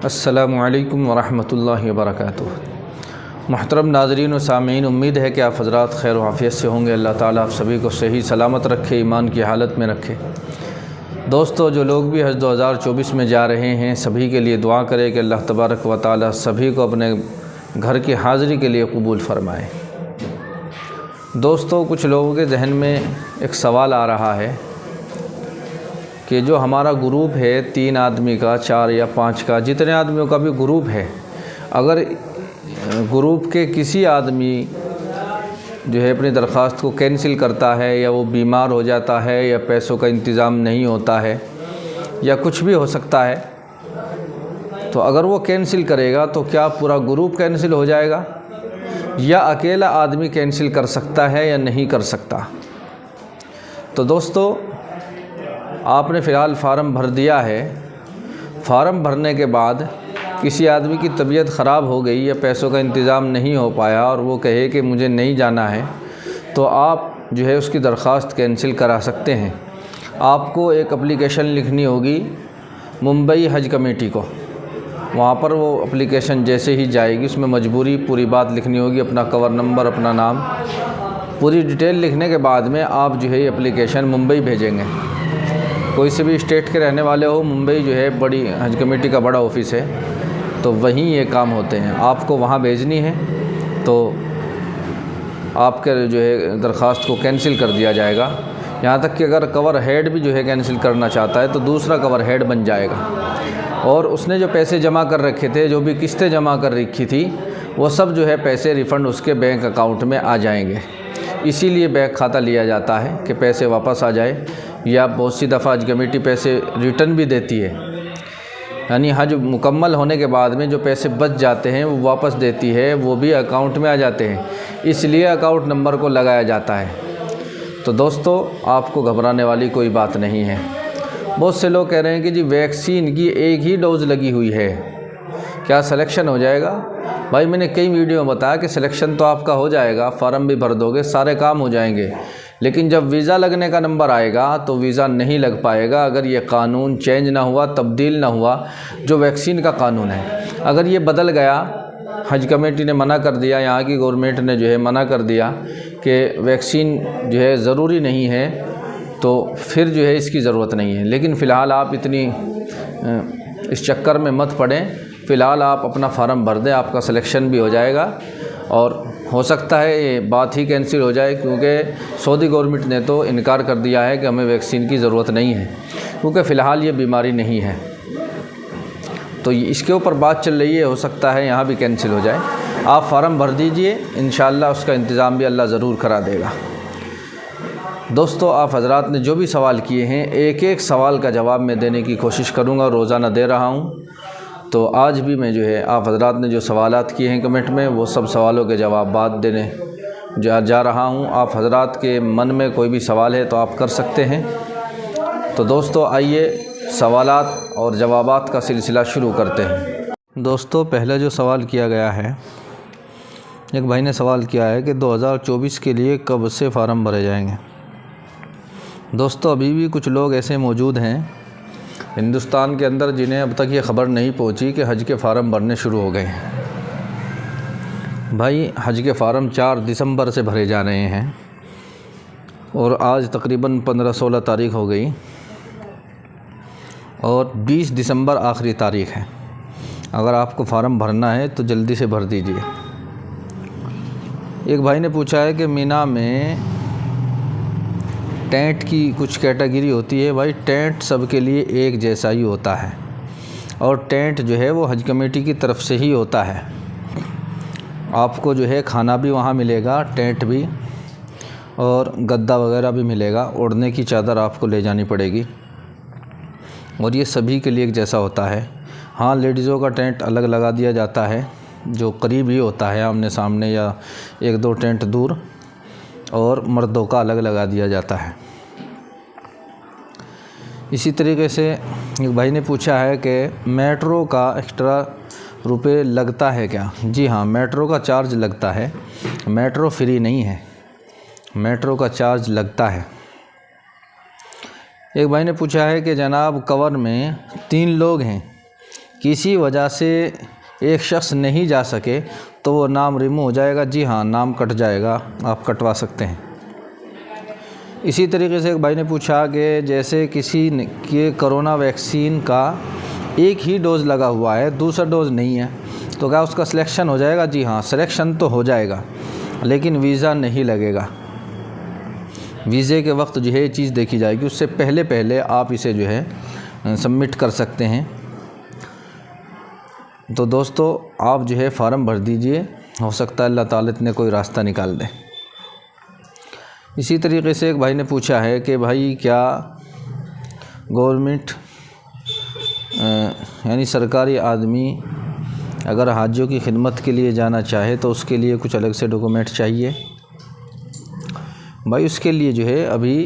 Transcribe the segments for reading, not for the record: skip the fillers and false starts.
अस्सलामु अलैकुम वरहमतुल्लाहि वबरकातुहू। मुहतरम नाज़रीन व सामीन, उम्मीद है कि आप हज़रात खैर वाफ़ियत से होंगे। अल्लाह ताला आप सभी को सही सलामत रखे, ईमान की हालत में रखे। दोस्तों, जो लोग भी हज 2024 में जा रहे हैं सभी के लिए दुआ करें कि अल्लाह तबारक व ताला सभी को अपने घर की हाज़िरी के लिए कबूल फ़रमाए। दोस्तों, कुछ लोगों के जहन में एक सवाल आ रहा है कि जो हमारा ग्रुप है 3 आदमी का, 4 या 5 का, जितने आदमियों का भी ग्रुप है, अगर ग्रुप के किसी आदमी जो है अपनी दरख्वास्त को कैंसिल करता है या वो बीमार हो जाता है या पैसों का इंतज़ाम नहीं होता है या कुछ भी हो सकता है, तो अगर वो कैंसिल करेगा तो क्या पूरा ग्रुप कैंसिल हो जाएगा या अकेला आदमी कैंसिल कर सकता है या नहीं कर सकता। तो दोस्तों, आपने फ़िलहाल फ़ार्म भर दिया है। फ़ार्म भरने के बाद किसी आदमी की तबीयत ख़राब हो गई या पैसों का इंतज़ाम नहीं हो पाया और वो कहे कि मुझे नहीं जाना है, तो आप जो है उसकी दरख्वास्त कैंसिल करा सकते हैं। आपको एक एप्लीकेशन लिखनी होगी मुंबई हज कमेटी को। वहाँ पर वो एप्लीकेशन जैसे ही जाएगी उसमें मजबूरी पूरी बात लिखनी होगी, अपना कवर नंबर, अपना नाम, पूरी डिटेल लिखने के बाद में आप जो है ये एप्लीकेशन मुंबई भेजेंगे। कोई से भी स्टेट के रहने वाले हो, मुंबई जो है बड़ी हज कमेटी का बड़ा ऑफिस है, तो वहीं ये काम होते हैं। आपको वहाँ भेजनी है तो आपके जो है दरख्वास्त को कैंसिल कर दिया जाएगा। यहाँ तक कि अगर कवर हेड भी जो है कैंसिल करना चाहता है तो दूसरा कवर हेड बन जाएगा और उसने जो पैसे जमा कर रखे थे, जो भी किस्तें जमा कर रखी थी, वो सब जो है पैसे रिफ़ंड उसके बैंक अकाउंट में आ जाएंगे। इसीलिए बैंक खाता लिया जाता है कि पैसे वापस आ जाए। या बहुत सी दफ़ा हज कमेटी पैसे रिटर्न भी देती है, यानी हज मुकम्मल होने के बाद में जो पैसे बच जाते हैं वो वापस देती है, वो भी अकाउंट में आ जाते हैं। इसलिए अकाउंट नंबर को लगाया जाता है। तो दोस्तों, आपको घबराने वाली कोई बात नहीं है। बहुत से लोग कह रहे हैं कि जी वैक्सीन की एक ही डोज़ लगी हुई है, क्या सिलेक्शन हो जाएगा? भाई, मैंने कई वीडियो में बताया कि सिलेक्शन तो आपका हो जाएगा, फ़ार्म भी भर दोगे, सारे काम हो जाएंगे, लेकिन जब वीज़ा लगने का नंबर आएगा तो वीज़ा नहीं लग पाएगा अगर ये कानून चेंज ना हुआ, तब्दील ना हुआ। जो वैक्सीन का कानून है, अगर ये बदल गया, हज कमेटी ने मना कर दिया, यहाँ की गवर्नमेंट ने जो है मना कर दिया कि वैक्सीन जो है ज़रूरी नहीं है, तो फिर जो है इसकी ज़रूरत नहीं है। लेकिन फ़िलहाल आप इतनी इस चक्कर में मत पड़ें। फ़िलहाल आप अपना फ़ार्म भर दें, आपका सिलेक्शन भी हो जाएगा और हो सकता है ये बात ही कैंसिल हो जाए, क्योंकि सऊदी गवर्नमेंट ने तो इनकार कर दिया है कि हमें वैक्सीन की ज़रूरत नहीं है, क्योंकि फ़िलहाल ये बीमारी नहीं है। तो इसके ऊपर बात चल रही है, हो सकता है यहाँ भी कैंसिल हो जाए। आप फ़ार्म भर दीजिए, इंशाअल्लाह उसका इंतज़ाम भी अल्लाह ज़रूर करा देगा। दोस्तों, आप हज़रात ने जो भी सवाल किए हैं, एक एक सवाल का जवाब मैं देने की कोशिश करूँगा, रोज़ाना दे रहा हूँ। तो आज भी मैं जो है आप हज़रात ने जो सवालात किए हैं कमेंट में, वो सब सवालों के जवाब बाद देने जा रहा हूँ। आप हज़रात के मन में कोई भी सवाल है तो आप कर सकते हैं। तो दोस्तों, आइए सवालात और जवाबात का सिलसिला शुरू करते हैं। दोस्तों, पहला जो सवाल किया गया है, एक भाई ने सवाल किया है कि 2024 के लिए कब से फ़ार्म भरे जाएंगे। दोस्तों, अभी भी कुछ लोग ऐसे मौजूद हैं हिंदुस्तान के अंदर जिन्हें अब तक ये ख़बर नहीं पहुंची कि हज के फ़ार्म भरने शुरू हो गए हैं। भाई, हज के फ़ार्म 4 दिसंबर से भरे जा रहे हैं और आज तकरीबन 15-16 तारीख़ हो गई और 20 दिसंबर आखिरी तारीख़ है। अगर आपको फ़ार्म भरना है तो जल्दी से भर दीजिए। एक भाई ने पूछा है कि मीना में टेंट की कुछ कैटेगरी होती है। भाई, टेंट सबके लिए एक जैसा ही होता है और टेंट जो है वो हज कमेटी की तरफ से ही होता है। आपको जो है खाना भी वहाँ मिलेगा, टेंट भी, और गद्दा वगैरह भी मिलेगा। ओढ़ने की चादर आपको ले जानी पड़ेगी और ये सभी के लिए एक जैसा होता है। हाँ, लेडीज़ों का टेंट अलग लगा दिया जाता है जो करीब ही होता है, आमने सामने या 1-2 टेंट दूर, और मर्दों का अलग लगा दिया जाता है। इसी तरीके से एक भाई ने पूछा है कि मेट्रो का एक्स्ट्रा रुपए लगता है क्या? जी हाँ, मेट्रो का चार्ज लगता है। मेट्रो फ्री नहीं है, मेट्रो का चार्ज लगता है। एक भाई ने पूछा है कि जनाब, कवर में 3 लोग हैं, किसी वजह से एक शख्स नहीं जा सके तो वो नाम रिमूव हो जाएगा। जी हाँ, नाम कट जाएगा, आप कटवा सकते हैं। इसी तरीके से एक भाई ने पूछा कि जैसे किसी के कोरोना वैक्सीन का एक ही डोज़ लगा हुआ है, दूसरा डोज़ नहीं है, तो क्या उसका सिलेक्शन हो जाएगा? जी हाँ, सिलेक्शन तो हो जाएगा, लेकिन वीज़ा नहीं लगेगा। वीज़े के वक्त जो है ये चीज़ देखी जाएगी, उससे पहले पहले आप इसे जो है सबमिट कर सकते हैं। तो दोस्तों, आप जो है फ़ार्म भर दीजिए, हो सकता है अल्लाह ताला इतने कोई रास्ता निकाल दे। इसी तरीके से एक भाई ने पूछा है कि भाई क्या गवर्नमेंट यानी सरकारी आदमी अगर हाजियों की खिदमत के लिए जाना चाहे तो उसके लिए कुछ अलग से डॉक्यूमेंट चाहिए? भाई उसके लिए जो है अभी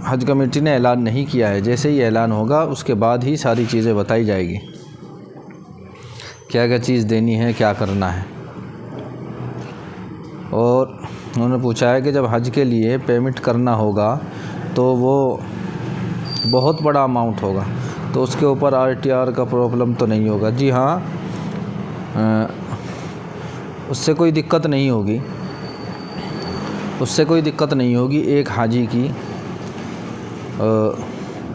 हज कमेटी ने ऐलान नहीं किया है। जैसे ही ऐलान होगा उसके बाद ही सारी चीज़ें बताई जाएगी, क्या क्या चीज़ देनी है, क्या करना है। और उन्होंने पूछा है कि जब हज के लिए पेमेंट करना होगा तो वो बहुत बड़ा अमाउंट होगा, तो उसके ऊपर RTR का प्रॉब्लम तो नहीं होगा? जी हाँ, उससे कोई दिक्कत नहीं होगी, उससे कोई दिक्कत नहीं होगी। एक हाजी की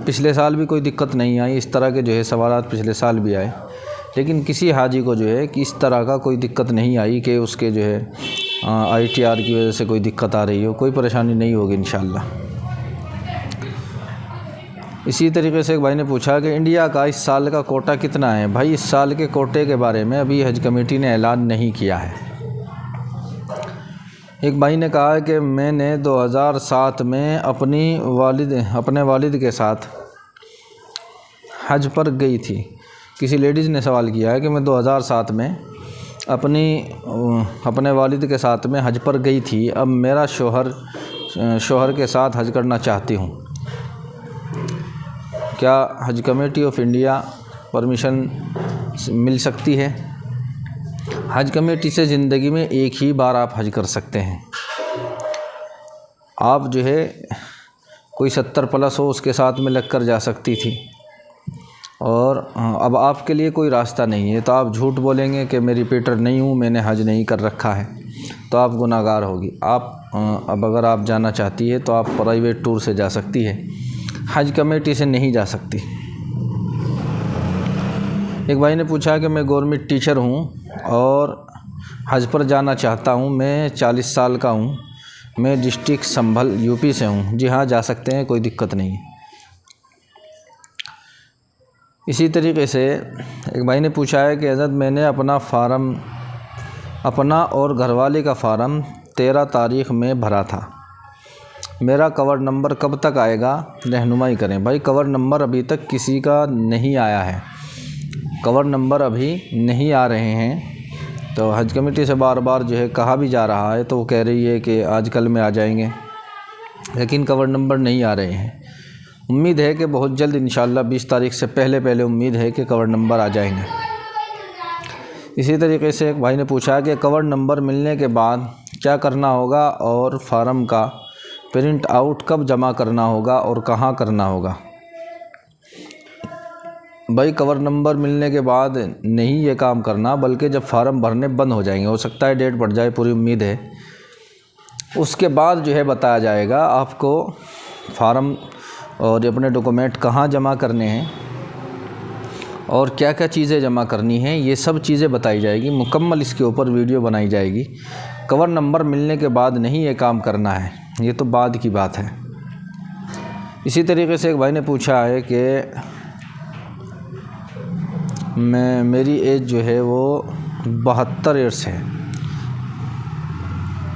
पिछले साल भी कोई दिक्कत नहीं आई, इस तरह के जो है सवालात पिछले साल भी आए, लेकिन किसी हाजी को जो है कि इस तरह का कोई दिक्कत नहीं आई कि उसके जो है ITR की वजह से कोई दिक्कत आ रही हो। कोई परेशानी नहीं होगी इंशाल्लाह। इसी तरीके से एक भाई ने पूछा कि इंडिया का इस साल का कोटा कितना है? भाई इस साल के कोटे के बारे में अभी हज कमेटी ने ऐलान नहीं किया है। एक भाई ने कहा है कि मैंने 2007 में अपने वालिद के साथ हज पर गई थी। किसी लेडीज़ ने सवाल किया है कि मैं 2007 में अपने वालिद के साथ में हज पर गई थी, अब मेरा शोहर के साथ हज करना चाहती हूँ, क्या हज कमेटी ऑफ इंडिया परमिशन मिल सकती है? हज कमेटी से ज़िंदगी में एक ही बार आप हज कर सकते हैं। आप जो है कोई 70 प्लस हो उसके साथ में लग कर जा सकती थी, और अब आपके लिए कोई रास्ता नहीं है, तो आप झूठ बोलेंगे कि मैं रिपीटर नहीं हूँ, मैंने हज नहीं कर रखा है, तो आप गुनाहगार होगी। अब अगर आप जाना चाहती है तो आप प्राइवेट टूर से जा सकती है, हज कमेटी से नहीं जा सकती। एक भाई ने पूछा कि मैं गवर्नमेंट टीचर हूँ और हज पर जाना चाहता हूँ, मैं 40 साल का हूँ, मैं डिस्ट्रिक्ट संभल UP से हूँ। जी हाँ, जा सकते हैं, कोई दिक्कत नहीं है। इसी तरीके से एक भाई ने पूछा है कि हज़रत मैंने अपना और घरवाले का फ़ार्म 13 तारीख़ में भरा था, मेरा कवर नंबर कब तक आएगा, रहनुमाई करें। भाई कवर नंबर अभी तक किसी का नहीं आया है, कवर नंबर अभी नहीं आ रहे हैं। तो हज कमेटी से बार बार जो है कहा भी जा रहा है, तो वो कह रही है कि आज कल में आ जाएंगे, लेकिन कवर नंबर नहीं आ रहे हैं। उम्मीद है कि बहुत जल्द इंशाअल्लाह 20 तारीख़ से पहले उम्मीद है कि कवर नंबर आ जाएंगे। इसी तरीके से एक भाई ने पूछा कि कवर नंबर मिलने के बाद क्या करना होगा और फार्म का प्रिंट आउट कब जमा करना होगा और कहाँ करना होगा? भाई कवर नंबर मिलने के बाद नहीं ये काम करना, बल्कि जब फार्म भरने बंद हो जाएंगे, हो सकता है डेट बढ़ जाए, पूरी उम्मीद है, उसके बाद जो है बताया जाएगा आपको फार्म और अपने डॉक्यूमेंट कहाँ जमा करने हैं और क्या क्या चीज़ें जमा करनी हैं, ये सब चीज़ें बताई जाएगी। मुकम्मल इसके ऊपर वीडियो बनाई जाएगी। कवर नंबर मिलने के बाद नहीं ये काम करना है, ये तो बाद की बात है। इसी तरीके से एक भाई ने पूछा है कि मेरी एज जो है वो 72 ईयर्स है,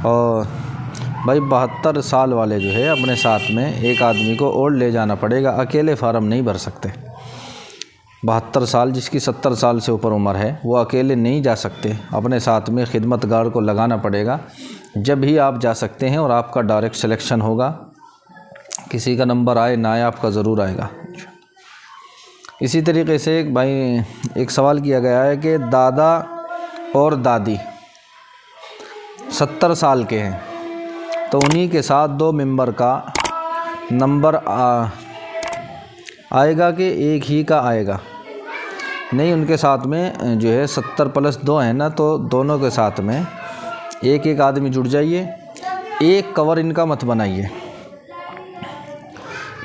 और भाई 72 साल वाले जो है अपने साथ में एक आदमी को और ले जाना पड़ेगा, अकेले फार्म नहीं भर सकते। 72 साल, जिसकी 70 साल से ऊपर उम्र है, वो अकेले नहीं जा सकते, अपने साथ में खिदमतगार को लगाना पड़ेगा। जब ही आप जा सकते हैं और आपका डायरेक्ट सिलेक्शन होगा, किसी का नंबर आए ना आए आपका ज़रूर आएगा। इसी तरीके से एक सवाल किया गया है कि दादा और दादी 70 साल के हैं, तो उन्हीं के साथ 2 मेंबर का नंबर आएगा कि एक ही का आएगा? नहीं, उनके साथ में जो है 70 + 2 है ना, तो दोनों के साथ में एक एक आदमी जुड़ जाइए। एक कवर इनका मत बनाइए,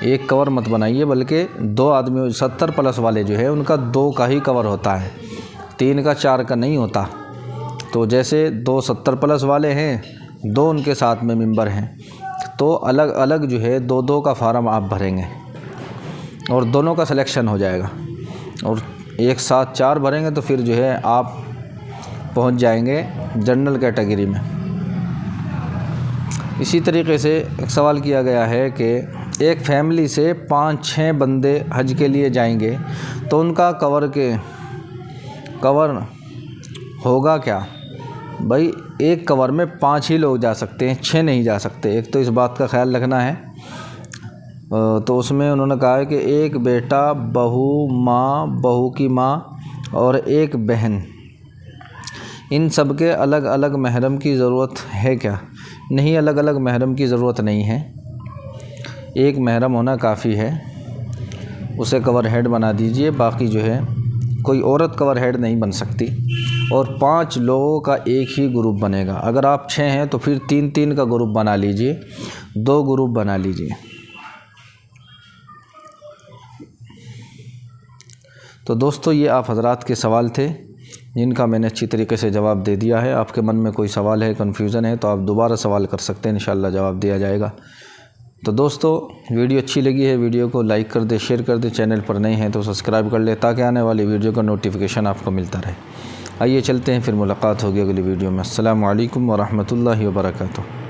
एक कवर मत बनाइए, बल्कि 2 आदमी 70 प्लस वाले जो है उनका 2 का ही कवर होता है, 3 का 4 का नहीं होता। तो जैसे 2 70 प्लस वाले हैं, 2 उनके साथ में मेंबर हैं, तो अलग अलग जो है 2-2 का फार्म आप भरेंगे और दोनों का सिलेक्शन हो जाएगा। और एक साथ 4 भरेंगे तो फिर जो है आप पहुंच जाएंगे जनरल कैटेगरी में। इसी तरीके से एक सवाल किया गया है कि एक फैमिली से 5-6 बंदे हज के लिए जाएंगे तो उनका कवर होगा क्या? भाई एक कवर में 5 ही लोग जा सकते हैं, 6 नहीं जा सकते। एक तो इस बात का ख्याल रखना है। तो उसमें उन्होंने कहा है कि एक बेटा, बहू, माँ, बहू की माँ और एक बहन, इन सब के अलग अलग महरम की ज़रूरत है क्या? नहीं, अलग अलग महरम की ज़रूरत नहीं है, एक महरम होना काफ़ी है, उसे कवर हेड बना दीजिए। बाकी जो है कोई औरत कवर हेड नहीं बन सकती। और 5 लोगों का एक ही ग्रुप बनेगा। अगर आप 6 हैं तो फिर 3-3 का ग्रुप बना लीजिए, 2 ग्रुप बना लीजिए। तो दोस्तों, ये आप हजरात के सवाल थे जिनका मैंने अच्छी तरीके से जवाब दे दिया है। आपके मन में कोई सवाल है, कन्फ्यूज़न है, तो आप दोबारा सवाल कर सकते हैं, इंशाल्लाह जवाब दिया जाएगा। तो दोस्तों, वीडियो अच्छी लगी है, वीडियो को लाइक कर दे, शेयर कर दे। चैनल पर नए हैं तो सब्सक्राइब कर ले ताकि आने वाली वीडियो का नोटिफिकेशन आपको मिलता रहे। आइए चलते हैं, फिर मुलाकात होगी अगली वीडियो में। अस्सलामु अलैकुम व रहमतुल्लाहि व बरकातुहू।